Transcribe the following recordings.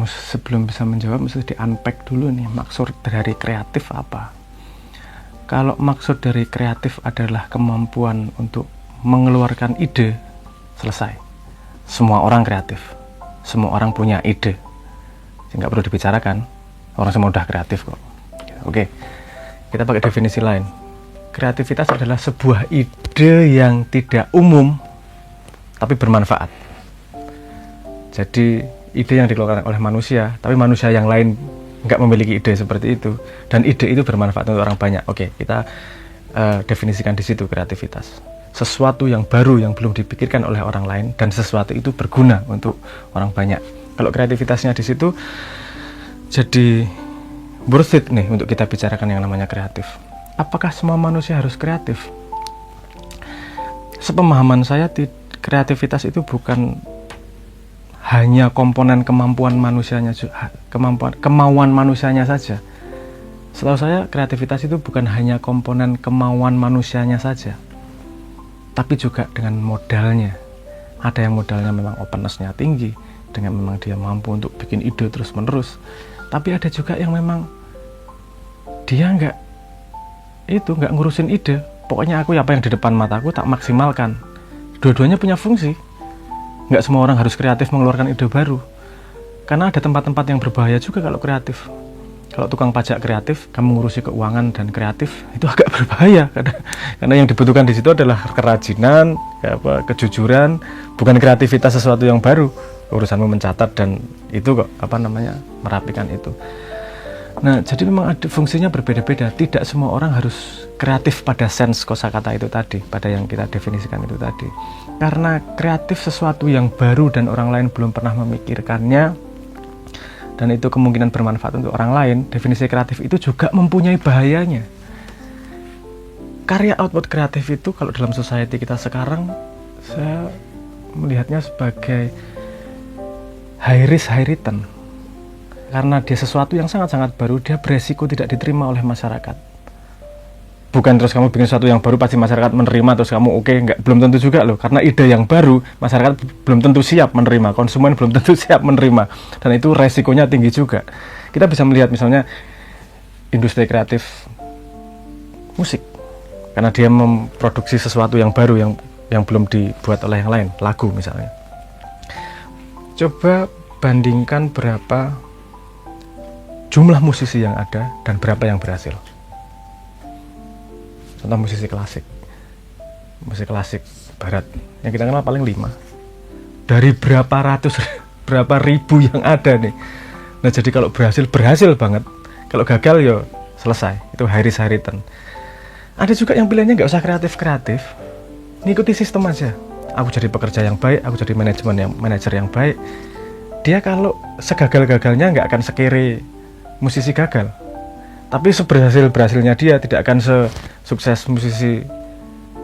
sebelum bisa menjawab mesti di-unpack dulu nih, maksud dari kreatif apa. Kalau maksud dari kreatif adalah kemampuan untuk mengeluarkan ide, selesai. Semua orang kreatif, semua orang punya ide, nggak perlu dibicarakan, orang semua udah kreatif kok. Oke, kita pakai definisi lain. Kreativitas adalah sebuah ide yang tidak umum tapi bermanfaat. Jadi ide yang dikeluarkan oleh manusia, tapi manusia yang lain nggak memiliki ide seperti itu, dan ide itu bermanfaat untuk orang banyak. Oke, kita definisikan di situ kreativitas. Sesuatu yang baru yang belum dipikirkan oleh orang lain, dan sesuatu itu berguna untuk orang banyak. Kalau kreativitasnya di situ, jadi worth it nih untuk kita bicarakan yang namanya kreatif. Apakah semua manusia harus kreatif? Sepemahaman saya, kreativitas itu bukan hanya komponen kemampuan manusianya, kemauan manusianya saja. Setahu saya, kreativitas itu bukan hanya komponen kemauan manusianya saja, tapi juga dengan modalnya. Ada yang modalnya memang openness-nya tinggi, dengan memang dia mampu untuk bikin ide terus menerus. Tapi ada juga yang memang dia nggak ngurusin ide. Pokoknya aku apa yang di depan mataku tak maksimalkan. Dua-duanya punya fungsi. Nggak semua orang harus kreatif mengeluarkan ide baru, karena ada tempat-tempat yang berbahaya juga kalau kreatif. Kalau tukang pajak kreatif, kamu ngurusi keuangan dan kreatif, itu agak berbahaya, karena yang dibutuhkan di situ adalah kerajinan, kejujuran, bukan kreativitas sesuatu yang baru. Urusanmu mencatat dan itu kok merapikan itu. Nah, jadi memang ada fungsinya berbeda-beda. Tidak semua orang harus kreatif pada sense kosakata itu tadi, pada yang kita definisikan itu tadi. Karena kreatif sesuatu yang baru dan orang lain belum pernah memikirkannya, dan itu kemungkinan bermanfaat untuk orang lain. Definisi kreatif itu juga mempunyai bahayanya. Karya output kreatif itu kalau dalam society kita sekarang, saya melihatnya sebagai high risk high return. Karena dia sesuatu yang sangat-sangat baru, dia beresiko tidak diterima oleh masyarakat. Bukan terus kamu bikin sesuatu yang baru pasti masyarakat menerima, terus kamu oke, belum tentu juga loh. Karena ide yang baru, masyarakat belum tentu siap menerima, konsumen belum tentu siap menerima, dan itu resikonya tinggi juga. Kita bisa melihat misalnya industri kreatif musik, karena dia memproduksi sesuatu yang baru yang belum dibuat oleh yang lain, lagu misalnya. Coba bandingkan berapa jumlah musisi yang ada dan berapa yang berhasil. Contoh musik klasik barat yang kita kenal paling 5 dari berapa ribu yang ada nih. Nah, jadi kalau berhasil banget, kalau gagal ya selesai, itu high risk high return. Ada juga yang pilihannya nggak usah kreatif, ngikuti sistem aja. Aku jadi pekerja yang baik, aku jadi manajer yang baik. Dia kalau segagal-gagalnya nggak akan sekere musisi gagal, tapi seberhasil-berhasilnya dia tidak akan sesukses musisi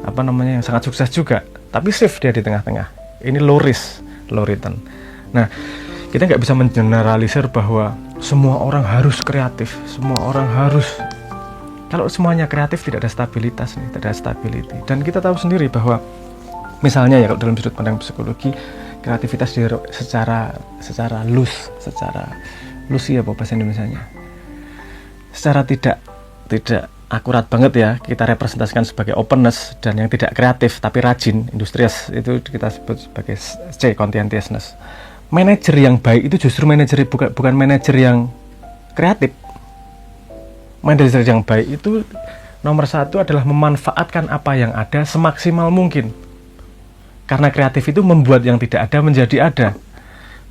yang sangat sukses juga, tapi safe dia di tengah-tengah. Ini low risk low return. Nah, kita nggak bisa mengeneralisir bahwa semua orang harus kreatif, semua orang harus. Kalau semuanya kreatif tidak ada stabilitas nih, tidak ada stability. Dan kita tahu sendiri bahwa misalnya ya, kalau dalam sudut pandang psikologi, kreativitas secara loose ya bahasa Indonesianya, secara tidak akurat banget ya, kita representasikan sebagai openness, dan yang tidak kreatif tapi rajin, industrious, itu kita sebut sebagai C, conscientiousness. Manajer yang baik itu justru bukan manajer yang kreatif. Manajer yang baik itu nomor 1 adalah memanfaatkan apa yang ada semaksimal mungkin, karena kreatif itu membuat yang tidak ada menjadi ada.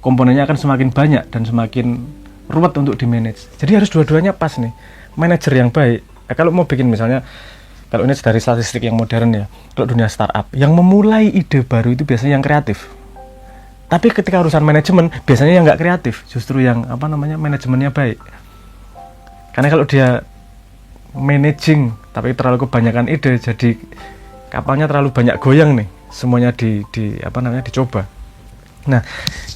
Komponennya akan semakin banyak dan semakin ruwet untuk di-manage. Jadi harus dua-duanya pas nih. Manajer yang baik, kalau mau bikin misalnya, kalau ini dari statistik yang modern ya, kalau dunia startup, yang memulai ide baru itu biasanya yang kreatif. Tapi ketika urusan manajemen, biasanya yang nggak kreatif, justru yang manajemennya baik. Karena kalau dia managing tapi terlalu kebanyakan ide, jadi kapalnya terlalu banyak goyang nih, semuanya dicoba. Nah,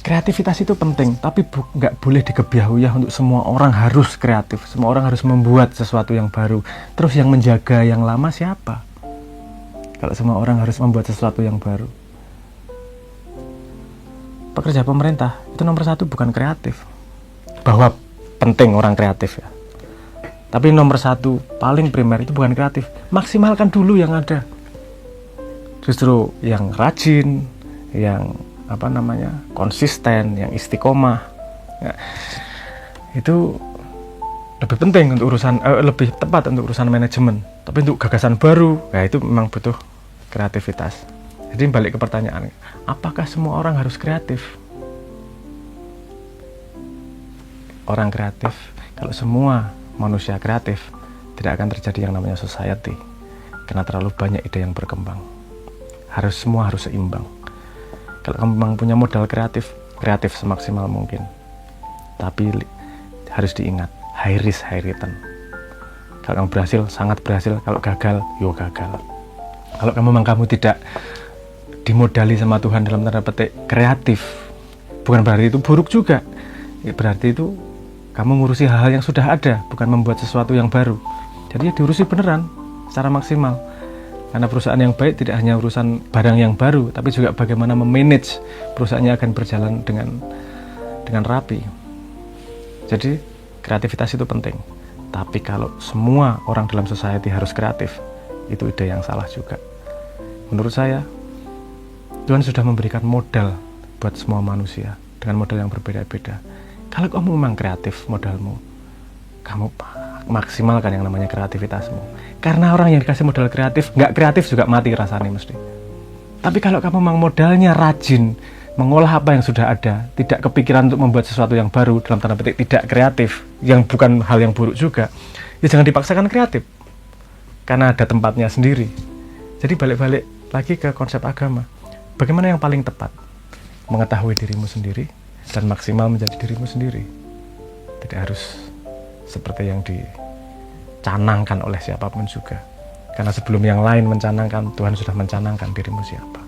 kreativitas itu penting, tapi nggak boleh digebiah-uyah untuk semua orang harus kreatif, semua orang harus membuat sesuatu yang baru. Terus yang menjaga yang lama siapa? Kalau semua orang harus membuat sesuatu yang baru. Pekerja pemerintah itu nomor 1 bukan kreatif, bahwa penting orang kreatif ya. Tapi nomor satu paling primer itu bukan kreatif, maksimalkan dulu yang ada. Justru yang rajin, yang konsisten, yang istiqomah, ya, itu lebih penting untuk urusan, lebih tepat untuk urusan manajemen. Tapi untuk gagasan baru, ya itu memang butuh kreativitas. Jadi balik ke pertanyaan, apakah semua orang harus kreatif? Orang kreatif, kalau semua manusia kreatif, tidak akan terjadi yang namanya society, karena terlalu banyak ide yang berkembang. Semua harus seimbang. Kalau kamu memang punya modal kreatif semaksimal mungkin. Tapi harus diingat, high risk high return. Kalau kamu berhasil, sangat berhasil. Kalau gagal, gagal. Kalau kamu tidak dimodali sama Tuhan dalam tanda petik kreatif, bukan berarti itu buruk juga. Berarti itu kamu ngurusi hal-hal yang sudah ada, bukan membuat sesuatu yang baru. Jadi ya diurusi beneran, secara maksimal. Karena perusahaan yang baik tidak hanya urusan barang yang baru, tapi juga bagaimana memanage perusahaannya akan berjalan dengan rapi. Jadi kreativitas itu penting. Tapi kalau semua orang dalam society harus kreatif, itu ide yang salah juga. Menurut saya, Tuhan sudah memberikan modal buat semua manusia dengan modal yang berbeda-beda. Kalau kamu memang kreatif modalmu, kamu maksimalkan yang namanya kreativitasmu. Karena orang yang dikasih modal kreatif, nggak kreatif juga mati rasanya mesti. Tapi kalau kamu memang modalnya rajin, mengolah apa yang sudah ada, tidak kepikiran untuk membuat sesuatu yang baru, dalam tanda petik tidak kreatif, yang bukan hal yang buruk juga, ya jangan dipaksakan kreatif. Karena ada tempatnya sendiri. Jadi balik-balik lagi ke konsep agama. Bagaimana yang paling tepat? Mengetahui dirimu sendiri dan maksimal menjadi dirimu sendiri. Tidak harus seperti yang dicanangkan oleh siapapun juga. Karena sebelum yang lain mencanangkan, Tuhan sudah mencanangkan dirimu siapa.